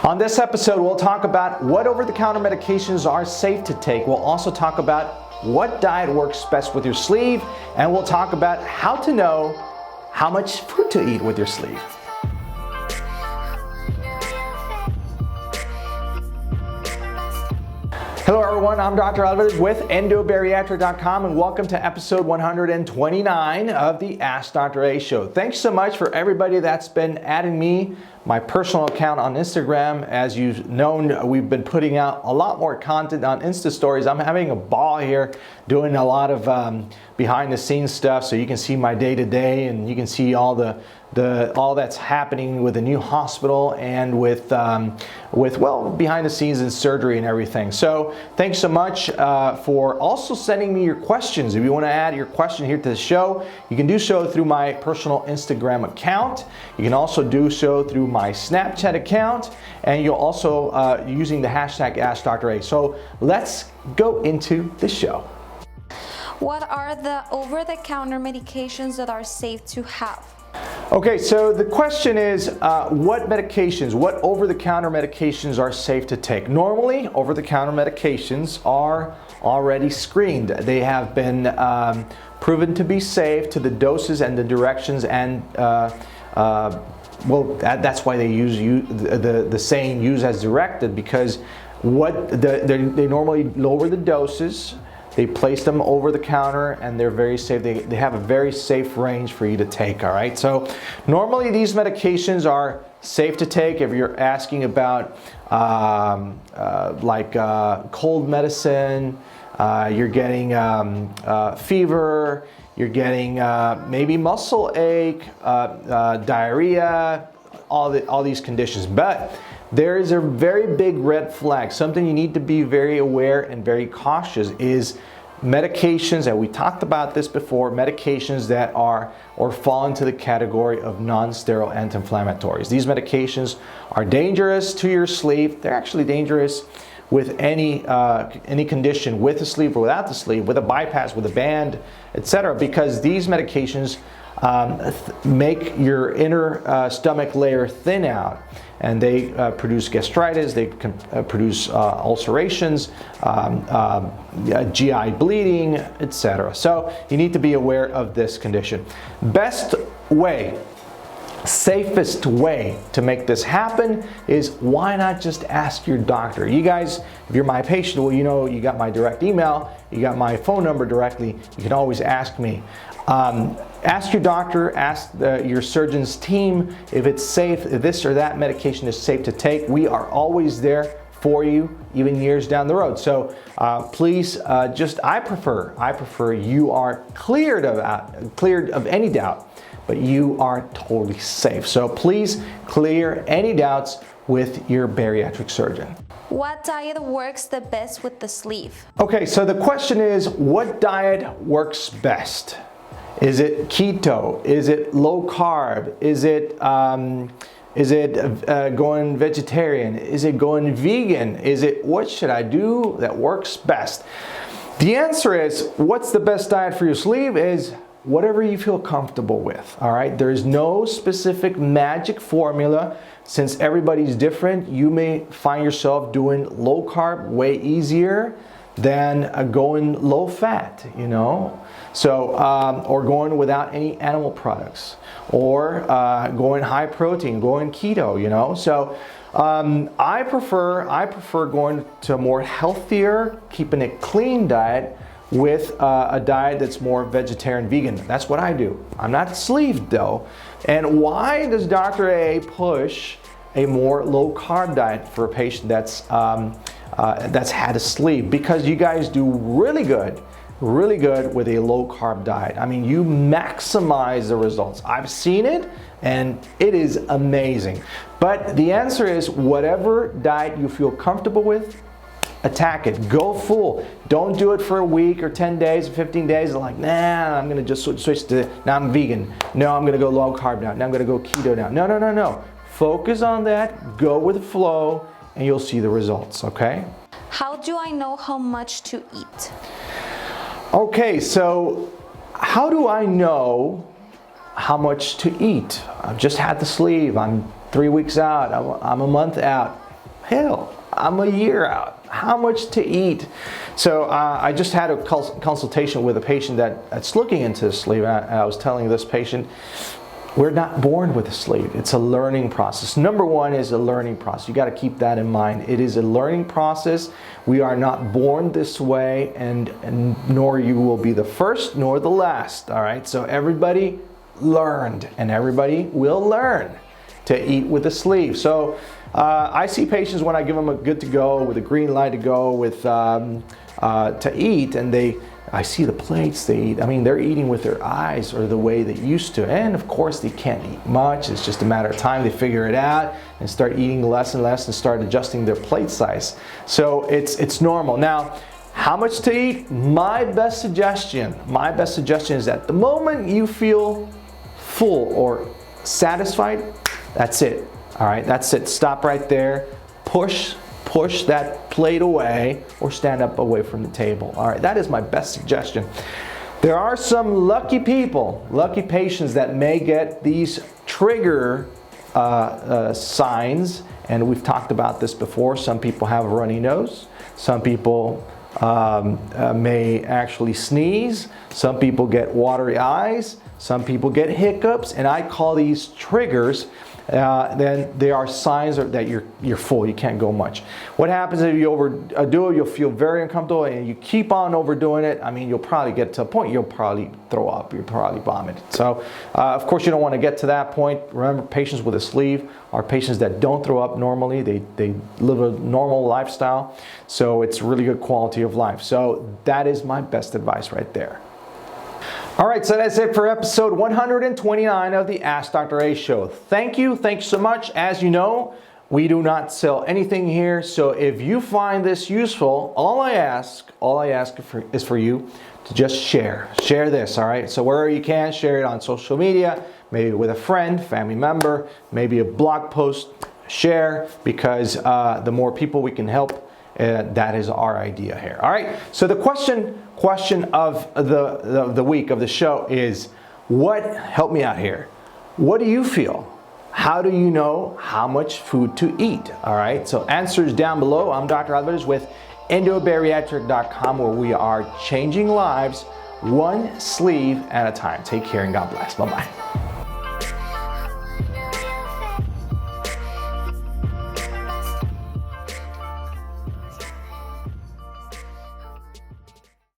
On this episode, we'll talk about what over-the-counter medications are safe to take. We'll also talk about what diet works best with your sleeve, and we'll talk about how to know how much food to eat with your sleeve. Hello everyone, I'm Dr. Alvarez with Endobariatric.com and welcome to episode 129 of the AskDrA show. Thanks so much for everybody that's been adding me, my personal account on Instagram. As you've known, we've been putting out a lot more content on Insta stories. I'm having a ball here doing a lot of behind the scenes stuff, so you can see my day-to-day and you can see all that's happening with the new hospital and with behind the scenes and surgery and everything. So thanks so much for also sending me your questions. If you want to add your question here to the show, you can do so through my personal Instagram account. You can also do so through my Snapchat account, and you'll also using the hashtag AskDrA. So let's go into the show. What are the over-the-counter medications that are safe to have? Okay, so the question is, what over-the-counter medications are safe to take? Normally, over-the-counter medications are already screened. They have been proven to be safe to the doses and the directions, and that's why they use the saying "use as directed," because they normally lower the doses. They place them over the counter and they're very safe. They have a very safe range for you to take, all right? So normally these medications are safe to take if you're asking about cold medicine, you're getting fever, you're getting maybe muscle ache, diarrhea, all these conditions. But there is a very big red flag. Something you need to be very aware and very cautious is medications, and we talked about this before, medications that are or fall into the category of non-steroidal anti-inflammatories. These medications are dangerous to your sleeve. They're actually dangerous with any condition, with the sleeve or without the sleeve, with a bypass, with a band, etc., because these medications make your inner stomach layer thin out, and they produce gastritis, they can produce ulcerations, GI bleeding, etc. So you need to be aware of this condition. Best way, safest way to make this happen is, why not just ask your doctor? You guys, if you're my patient, well, you know, you got my direct email, you got my phone number directly, you can always ask me. Ask your doctor, ask your surgeon's team if it's safe, if this or that medication is safe to take. We are always there for you, even years down the road. So please, I prefer you are cleared of any doubt, but you are totally safe. So please clear any doubts with your bariatric surgeon. What diet works the best with the sleeve? Okay, so the question is, what diet works best? Is it keto? Is it low carb? Is it going vegetarian? Is it going vegan? What should I do that works best? The answer is, what's the best diet for your sleeve is whatever you feel comfortable with, all right? There is no specific magic formula. Since everybody's different, you may find yourself doing low carb way easier than going low fat, you know? So, or going without any animal products, or going high protein, going keto, you know? So I prefer going to a more healthier, keeping it clean diet with a diet that's more vegetarian, vegan. That's what I do. I'm not sleeved though. And why does Dr. A push a more low carb diet for a patient that's had a sleeve? Because you guys do really good with a low carb diet. I mean, you maximize the results. I've seen it and it is amazing. But the answer is, whatever diet you feel comfortable with, attack it. Go full. Don't do it for a week or 10 days or 15 days and like, nah, I'm gonna just switch to, now I'm vegan. No, I'm gonna go low carb now. Now I'm gonna go keto now. No. Focus on that, go with the flow, and you'll see the results, okay? How do I know how much to eat? Okay, so how do I know how much to eat? I've just had the sleeve. I'm 3 weeks out. I'm a month out. hell, I'm a year out. How much to eat? So I just had a consultation with a patient that's looking into the sleeve, and I was telling this patient, we're not born with a sleeve. It's a learning process. Number one is a learning process. You got to keep that in mind. It is a learning process. We are not born this way, and nor you will be the first nor the last. All right. So everybody learned, and everybody will learn to eat with a sleeve. So I see patients when I give them a good to go with a green light to go with to eat, and I see the plates they eat. I mean, they're eating with their eyes or the way they used to. And of course, they can't eat much. It's just a matter of time. They figure it out and start eating less and less and start adjusting their plate size. So it's normal. Now, how much to eat? My best suggestion is that the moment you feel full or satisfied, that's it. All right, that's it. Stop right there. Push that plate away or stand up away from the table. All right, that is my best suggestion. There are some lucky people, lucky patients that may get these trigger signs, and we've talked about this before. Some people have a runny nose. Some people may actually sneeze. Some people get watery eyes. Some people get hiccups, and I call these triggers. Then there are signs that you're full, you can't go much. What happens if you overdo it? You'll feel very uncomfortable, and you keep on overdoing it. I mean, you'll probably get to a point you'll probably throw up, you'll probably vomit. So of course you don't want to get to that point. Remember, patients with a sleeve are patients that don't throw up normally. They live a normal lifestyle, so it's really good quality of life. So that is my best advice right there. All right, so that's it for episode 129 of the Ask Dr. A show. Thank you so much. As you know, we do not sell anything here. So if you find this useful, all I ask is for you to just share this, all right? So wherever you can, share it on social media, maybe with a friend, family member, maybe a blog post, share, because the more people we can help, that is our idea here. All right, so the question of the week of the show is, help me out here. What do you feel? How do you know how much food to eat? All right, so answers down below. I'm Dr. Alvarez with Endobariatric.com, where we are changing lives one sleeve at a time. Take care and God bless. Bye-bye.